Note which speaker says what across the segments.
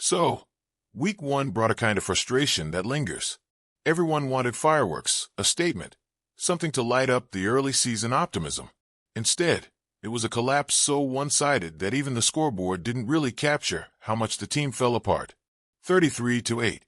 Speaker 1: So, week one brought a kind of frustration that lingers. Everyone wanted fireworks, a statement, something to light up the early season optimism. Instead, it was a collapse so one-sided that even the scoreboard didn't really capture how much the team fell apart. 33-8.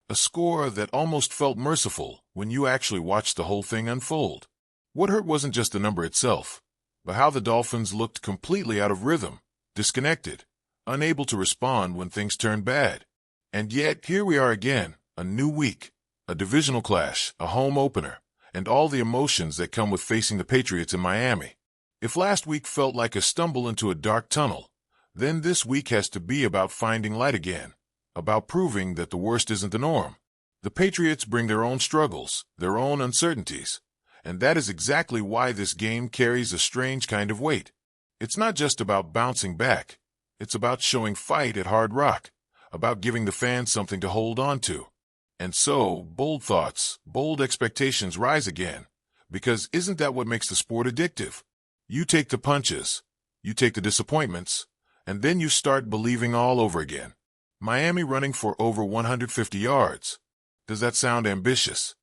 Speaker 1: A score that almost felt merciful when you actually watched the whole thing unfold. What hurt wasn't just the number itself, but how the Dolphins looked completely out of rhythm, disconnected, unable to respond when things turned bad. And yet, here we are again, a new week, a divisional clash, a home opener, and all the emotions that come with facing the Patriots in Miami. If last week felt like a stumble into a dark tunnel, then this week has to be about finding light again, about proving that the worst isn't the norm. The Patriots bring their own struggles, their own uncertainties, and that is exactly why this game carries a strange kind of weight. It's not just about bouncing back. It's about showing fight at Hard Rock, about giving the fans something to hold on to. And so, bold thoughts, bold expectations rise again, because isn't that what makes the sport addictive? You take the punches, you take the disappointments, and then you start believing all over again. Miami running for over 150 yards. Does that sound ambitious?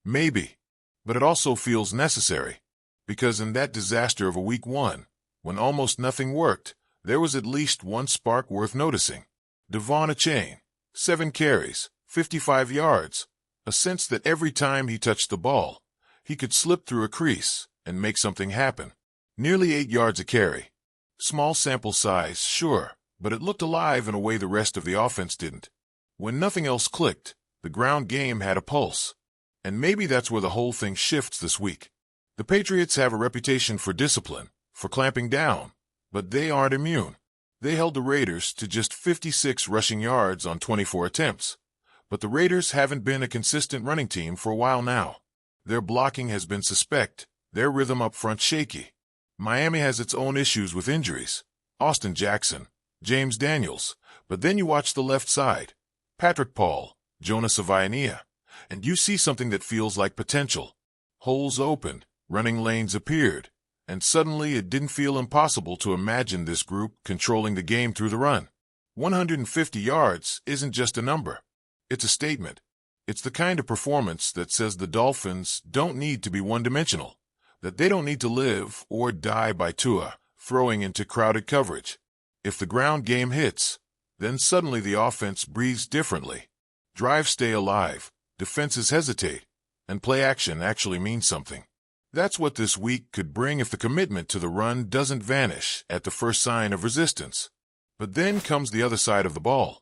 Speaker 1: Maybe. But it also feels necessary, because in that disaster of a week one, when almost nothing worked, there was at least one spark worth noticing. Devon Achane, 7 carries, 55 yards, a sense that every time he touched the ball, he could slip through a crease and make something happen. Nearly 8 yards a carry. Small sample size, sure, but it looked alive in a way the rest of the offense didn't. When nothing else clicked, the ground game had a pulse. And maybe that's where the whole thing shifts this week. The Patriots have a reputation for discipline, for clamping down, but they aren't immune. They held the Raiders to just 56 rushing yards on 24 attempts. But the Raiders haven't been a consistent running team for a while now. Their blocking has been suspect, their rhythm up front shaky. Miami has its own issues with injuries. Austin Jackson, James Daniels, but then you watch the left side. Patrick Paul, Jonas Savaiania, and you see something that feels like potential. Holes opened, running lanes appeared, and suddenly it didn't feel impossible to imagine this group controlling the game through the run. 150 yards isn't just a number. It's a statement. It's the kind of performance that says the Dolphins don't need to be one-dimensional, that they don't need to live or die by Tua throwing into crowded coverage. If the ground game hits, then suddenly the offense breathes differently. Drives stay alive, defenses hesitate, and play action actually means something. That's what this week could bring if the commitment to the run doesn't vanish at the first sign of resistance. But then comes the other side of the ball,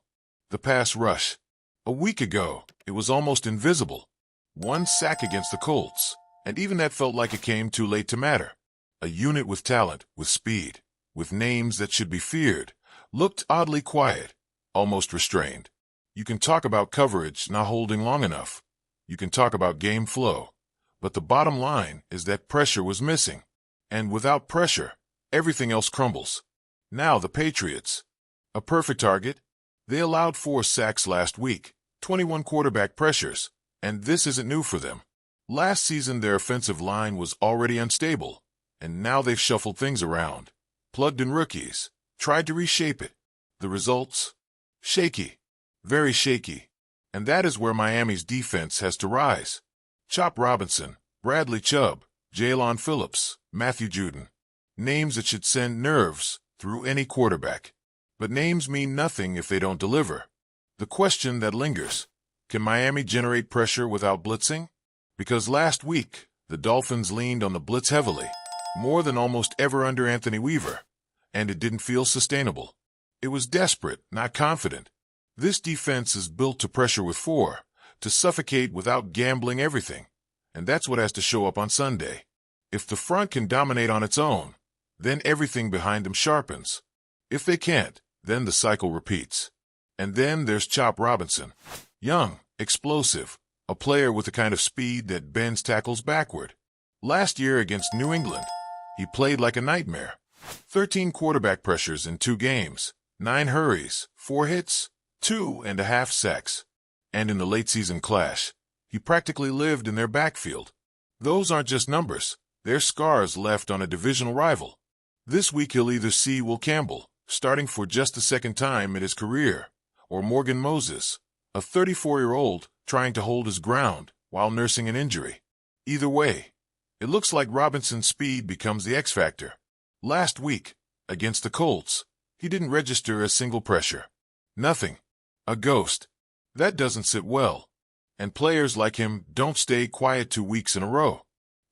Speaker 1: the pass rush. A week ago, it was almost invisible. One sack against the Colts, and even that felt like it came too late to matter. A unit with talent, with speed, with names that should be feared, looked oddly quiet, almost restrained. You can talk about coverage not holding long enough. You can talk about game flow. But the bottom line is that pressure was missing. And without pressure, everything else crumbles. Now the Patriots. A perfect target. They allowed 4 sacks last week, 21 quarterback pressures, and this isn't new for them. Last season their offensive line was already unstable, and now they've shuffled things around, plugged in rookies, tried to reshape it. The results? Shaky. Very shaky. And that is where Miami's defense has to rise. Chop Robinson, Bradley Chubb, Jalen Phillips, Matthew Judon. Names that should send nerves through any quarterback. But names mean nothing if they don't deliver. The question that lingers, can Miami generate pressure without blitzing? Because last week, the Dolphins leaned on the blitz heavily, more than almost ever under Anthony Weaver, and it didn't feel sustainable. It was desperate, not confident. This defense is built to pressure with 4, to suffocate without gambling everything, and that's what has to show up on Sunday. If the front can dominate on its own, then everything behind them sharpens. If they can't, then the cycle repeats. And then there's Chop Robinson. Young, explosive, a player with the kind of speed that bends tackles backward. Last year against New England, he played like a nightmare. 13 quarterback pressures in 2 games, 9 hurries, 4 hits, 2.5 sacks. And in the late-season clash, he practically lived in their backfield. Those aren't just numbers. They're scars left on a divisional rival. This week he'll either see Will Campbell, starting for just the second time in his career, or Morgan Moses, a 34-year-old trying to hold his ground while nursing an injury. Either way, it looks like Robinson's speed becomes the X factor. Last week, against the Colts, he didn't register a single pressure. Nothing. A ghost. That doesn't sit well. And players like him don't stay quiet 2 weeks in a row.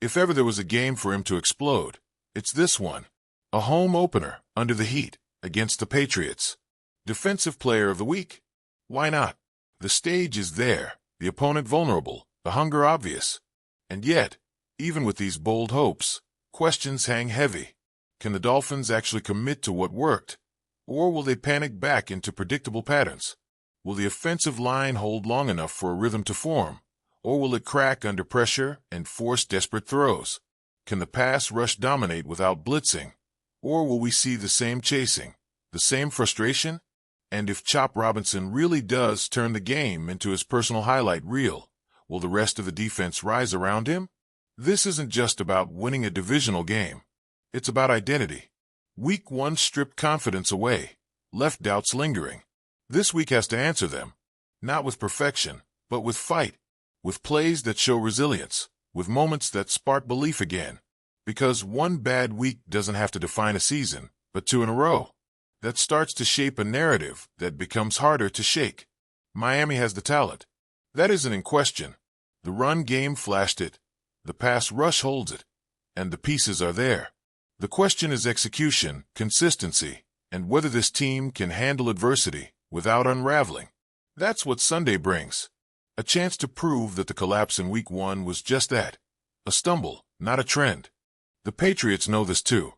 Speaker 1: If ever there was a game for him to explode, it's this one. A home opener under the heat against the Patriots. Defensive Player of the Week? Why not? The stage is there, the opponent vulnerable, the hunger obvious. And yet, even with these bold hopes, questions hang heavy. Can the Dolphins actually commit to what worked? Or will they panic back into predictable patterns? Will the offensive line hold long enough for a rhythm to form? Or will it crack under pressure and force desperate throws? Can the pass rush dominate without blitzing? Or will we see the same chasing, the same frustration? And if Chop Robinson really does turn the game into his personal highlight reel, will the rest of the defense rise around him? This isn't just about winning a divisional game. It's about identity. Week 1 stripped confidence away, left doubts lingering. This week has to answer them, not with perfection, but with fight, with plays that show resilience, with moments that spark belief again. Because one bad week doesn't have to define a season, but 2 in a row. That starts to shape a narrative that becomes harder to shake. Miami has the talent. That isn't in question. The run game flashed it, the pass rush holds it, and the pieces are there. The question is execution, consistency, and whether this team can handle adversity without unraveling. That's what Sunday brings. A chance to prove that the collapse in Week 1 was just that. A stumble, not a trend. The Patriots know this too.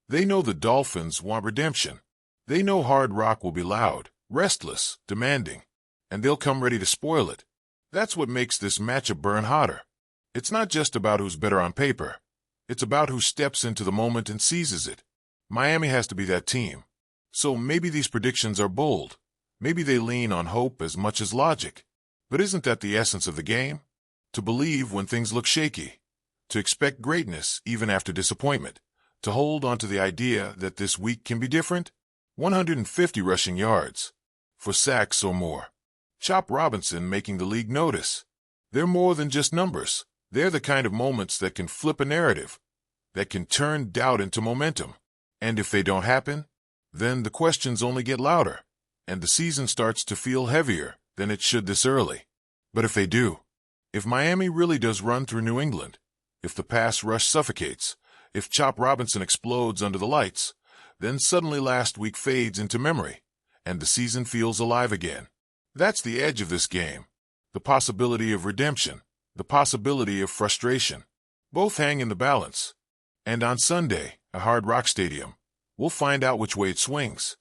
Speaker 1: They know the Dolphins want redemption. They know Hard Rock will be loud, restless, demanding, and they'll come ready to spoil it. That's what makes this matchup burn hotter. It's not just about who's better on paper. It's about who steps into the moment and seizes it. Miami has to be that team. So maybe these predictions are bold. Maybe they lean on hope as much as logic. But isn't that the essence of the game? To believe when things look shaky. To expect greatness even after disappointment. To hold on to the idea that this week can be different. 150 rushing yards. 4 sacks or more. Chop Robinson making the league notice. They're more than just numbers. They're the kind of moments that can flip a narrative, that can turn doubt into momentum. And if they don't happen, then the questions only get louder, and the season starts to feel heavier than it should this early. But if they do, if Miami really does run through New England, if the pass rush suffocates, if Chop Robinson explodes under the lights, then suddenly last week fades into memory, and the season feels alive again. That's the edge of this game. The possibility of redemption. The possibility of frustration. Both hang in the balance. And on Sunday, at Hard Rock Stadium, we'll find out which way it swings.